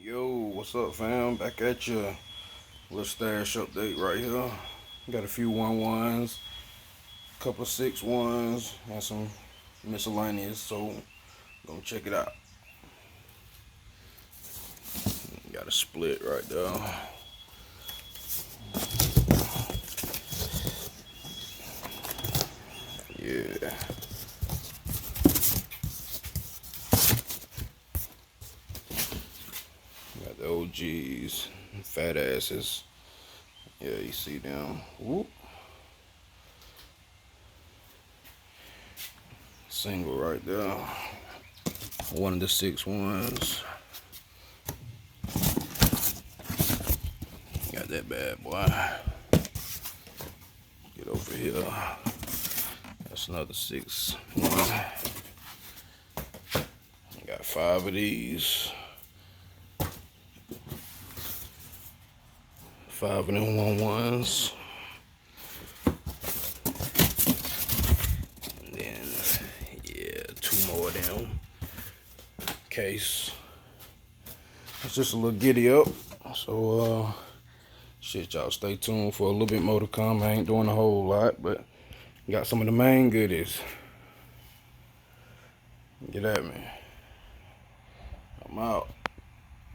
Yo, what's up, fam? Back at you. Little stash update right here. Got a few 1-1s, couple 6-1s, and some miscellaneous, so go check it out. Got a split right there. Yeah. Got the OGs, fat asses. Yeah, you see them. Whoop. Single right there. One of the 6-1s. Got that bad boy. Get over here. That's another 6-1. Got 5 of these. 5 of them 1-1s. And then, yeah, 2 more of them. Case. It's just a little giddy up. So, shit, y'all stay tuned for a little bit more to come. I ain't doing a whole lot, but got some of the main goodies. Get at me. I'm out.